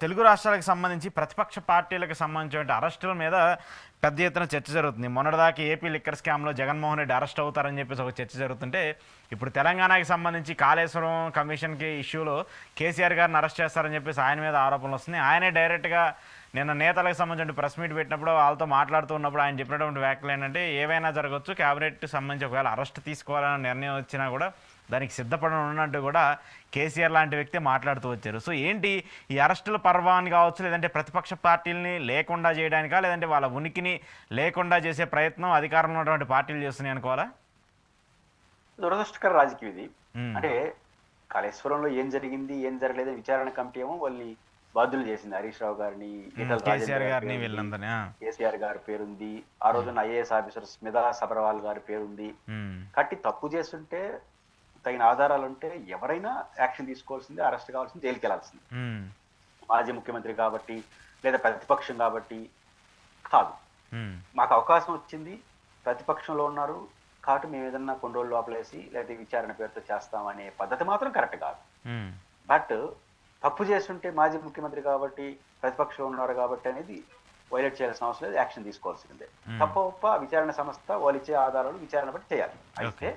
తెలుగు రాష్ట్రాలకు సంబంధించి ప్రతిపక్ష పార్టీలకు సంబంధించిన అరెస్టుల మీద పెద్ద ఎత్తున చర్చ జరుగుతుంది. మొన్నటిదాకా ఏపీ లిక్కర్ స్కామ్లో జగన్మోహన్ రెడ్డి అరెస్ట్ అవుతారని చెప్పేసి ఒక చర్చ జరుగుతుంటే, ఇప్పుడు తెలంగాణకి సంబంధించి కాళేశ్వరం కమిషన్కి ఇష్యూలో కేసీఆర్ గారిని అరెస్ట్ చేస్తారని చెప్పేసి ఆయన మీద ఆరోపణలు వస్తున్నాయి. ఆయనే డైరెక్ట్గా నిన్న నేతలకు సంబంధించిన ప్రెస్ మీట్ పెట్టినప్పుడు వాళ్ళతో మాట్లాడుతూ ఉన్నప్పుడు ఆయన చెప్పినటువంటి వ్యాఖ్యలు ఏంటంటే, ఏవైనా జరగవచ్చు, క్యాబినెట్ సంబంధించి ఒకవేళ అరెస్ట్ తీసుకోవాలనే నిర్ణయం వచ్చినా కూడా దానికి సిద్ధపడి ఉన్నట్టు కూడా కేసీఆర్ లాంటి వ్యక్తి మాట్లాడుతూ వచ్చారు. సో ఏంటి ఈ అరెస్టుల పర్వాన్ని కావచ్చు, లేదంటే ప్రతిపక్ష పార్టీలని లేకుండా చేయడానికా, లేదంటే వాళ్ళ ఉనికిని లేకుండా చేసే ప్రయత్నం అధికారంలో ఉన్నటువంటి పార్టీలు చేస్తున్నాయి అనుకోవాలా? దురదృష్టకర రాజకీయం ఇది. అంటే కాళేశ్వరంలో ఏం జరిగింది ఏం జరగలేదు విచారణ కమిటీ ఏమో వాళ్ళని బాధ్యులు చేసింది. హరీష్ రావు గారిని, కేసీఆర్ గారిని, వీళ్ళందరినీ. కేసీఆర్ గారి పేరుంది, ఆ రోజున ఐఏఎస్ ఆఫీసర్ స్మితా సబర్వాల్ గారి పేరుంది. కట్టి తప్పు చేస్తుంటే తగిన ఆధారాలు ఉంటే ఎవరైనా యాక్షన్ తీసుకోవాల్సింది, అరెస్ట్ కావాల్సింది, జైలుకి వెళ్లాల్సింది. మాజీ ముఖ్యమంత్రి కాబట్టి లేదా ప్రతిపక్షం కాబట్టి కాదు. మాకు అవకాశం వచ్చింది, ప్రతిపక్షంలో ఉన్నారు కాబట్టి మేము ఏదన్నా కొన్ని రోజులు లోపలేసి లేదా విచారణ పేరుతో చేస్తామనే పద్ధతి మాత్రం కరెక్ట్ కాదు. బట్ తప్పు చేస్తుంటే మాజీ ముఖ్యమంత్రి కాబట్టి ప్రతిపక్షంలో ఉన్నారు కాబట్టి అనేది వైలేట్ చేయాల్సిన అవసరం లేదు, యాక్షన్ తీసుకోవాల్సిందే. తప్ప విచారణ సంస్థ వాళ్ళు ఇచ్చే ఆధారాలు విచారణ బట్టి చేయాలి. అయితే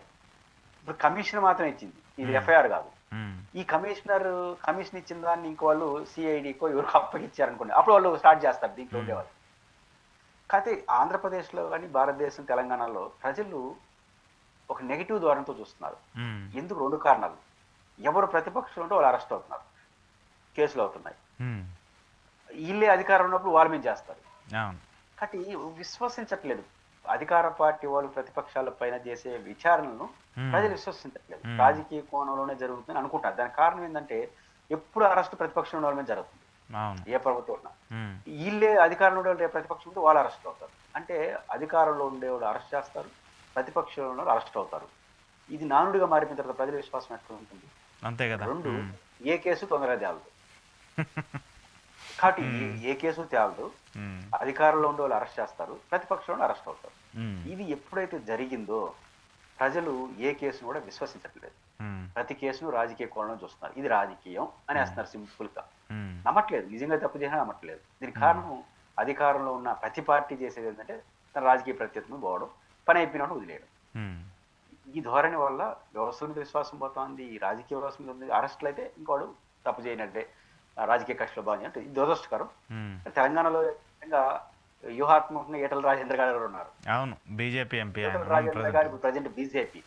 ఇప్పుడు కమిషన్ మాత్రం ఇచ్చింది, ఇది ఎఫ్ఐఆర్ కాదు. ఈ కమిషన్ ఇచ్చిన దాన్ని ఇంకో వాళ్ళు సిఐడికో ఎవరికి అప్పగిచ్చారనుకోండి, అప్పుడు వాళ్ళు స్టార్ట్ చేస్తారు దీంట్లో ఉండేవాళ్ళు. కాకపోతే ఆంధ్రప్రదేశ్లో కానీ భారతదేశం తెలంగాణలో ప్రజలు ఒక నెగిటివ్ ధోరణితో చూస్తున్నారు. ఎందుకు? రెండు కారణాలు. ఎవరు ప్రతిపక్షంలో ఉంటే వాళ్ళు అరెస్ట్ అవుతున్నారు, కేసులు అవుతున్నాయి. వీళ్ళే అధికారం ఉన్నప్పుడు వాళ్ళ మీద చేస్తారు. కాబట్టి విశ్వసించట్లేదు. అధికార పార్టీ వాళ్ళు ప్రతిపక్షాల పైన చేసే విచారణలను ప్రజలు విశ్వసించట్లేదు. రాజకీయ కోణంలోనే జరుగుతుందని అనుకుంటారు. దానికి కారణం ఏంటంటే ఎప్పుడు అరెస్ట్ ప్రతిపక్షంలో వాళ్ళ మీద జరుగుతుంది, ఏ ప్రభుత్వం ఉన్నా. వీళ్ళే అధికారంలో ఉండే ప్రతిపక్షం ఉంటే వాళ్ళు అరెస్ట్ అవుతారు. అంటే అధికారంలో ఉండేవాళ్ళు అరెస్ట్ చేస్తారు, ప్రతిపక్షంలో ఉన్న వాళ్ళు అరెస్ట్ అవుతారు. ఇది నానుడిగా మారిపోయిన తర్వాత ప్రజల విశ్వాసం ఎట్లా ఉంటుంది? అంతే కదా. రెండు, ఏ కేసు తొందరగా తేలదు కాబట్టి ఏ కేసు తేలదు. అధికారంలో ఉండే వాళ్ళు అరెస్ట్ చేస్తారు, ప్రతిపక్షంలో అరెస్ట్ అవుతారు. ఇది ఎప్పుడైతే జరిగిందో ప్రజలు ఏ కేసును కూడా విశ్వసించట్లేదు. ప్రతి కేసును రాజకీయ కోణంలో చూస్తున్నారు. ఇది రాజకీయం అని వేస్తున్నారు సింపుల్ గా. నమ్మట్లేదు, నిజంగా తప్పు చేసినా నమ్మట్లేదు. దీనికి కారణం అధికారంలో ఉన్న ప్రతి పార్టీ చేసేది ఏంటంటే తన రాజకీయ ప్రత్యర్థులను పోవడం, పని అయిపోయినట్టు వదిలేయడం. ఈ ధోరణి వల్ల వ్యవస్థల మీద విశ్వాసం పోతుంది, ఈ రాజకీయ వ్యవస్థ మీద ఉంది. అరెస్టులు అయితే ఇంకోడు తప్పు చేయనట్టే, రాజకీయ కక్షలో బాగా అంటే ఇది దురదృష్టకరం. తెలంగాణలో ఇంకా వ్యూహాత్మకంగా ఈటల రాజేంద్ర గారు ఉన్నారు. అవును, బీజేపీ ఎంపీ రాజేంద్ర గారు ఇప్పుడు ప్రజెంట్ బీజేపీ.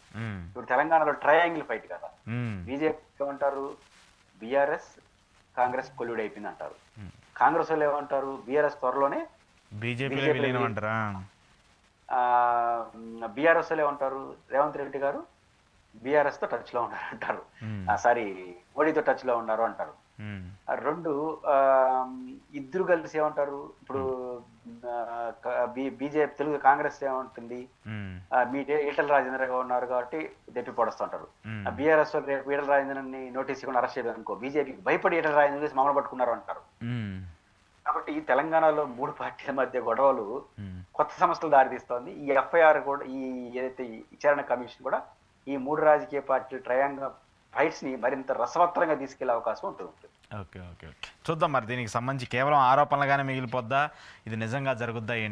ఇప్పుడు తెలంగాణలో ట్రయాంగిల్ ఫైట్ కదా. బీజేపీ ఏమంటారు? బీఆర్ఎస్ కాంగ్రెస్ కొల్లుడు అయిపోయింది అంటారు. కాంగ్రెస్ వాళ్ళు ఏమంటారు? బీఆర్ఎస్ త్వరలోనే బీజేపీ. బీఆర్ఎస్ వాళ్ళు ఏమంటారు? రేవంత్ రెడ్డి గారు బీఆర్ఎస్ తో టచ్ లో ఉన్నారు అంటారు. సారీ, మోడీతో టచ్ లో ఉన్నారు అంటారు. రెండు, ఇద్దరు కలిసి ఏమంటారు? ఇప్పుడు బీజేపీ తెలుగు కాంగ్రెస్ ఏమంటుంది? మీ ఈటల రాజేంద్ర ఉన్నారు కాబట్టి దెప్పి పొడుస్తుంటారు. బీఆర్ఎస్ రేపు ఈటల రాజేంద్రని నోటీస్ ఇవ్వకుండా అరెస్ట్ చేయడం అనుకో, బీజేపీకి భయపడి ఈటల రాజేంద్ర మమ్మల్ని పట్టుకున్నారు అంటారు. కాబట్టి తెలంగాణలో మూడు పార్టీల మధ్య గొడవలు కొత్త సమస్యలు దారితీస్తోంది. ఈ ఎఫ్ఐఆర్ కూడా, ఈ ఏదైతే విచారణ కమిషన్ కూడా ఈ మూడు రాజకీయ పార్టీలు ట్రయాంగిల్ ఫైట్స్ ని మరింత రసవత్తరంగా తీసుకెళ్లే అవకాశం ఉంటుంది. ఓకే ఓకే ఓకే, చూద్దాం మరి దీనికి సంబంధించి కేవలం ఆరోపణలుగానే మిగిలిపోద్దా, ఇది నిజంగా జరుగుద్దా ఏంటి?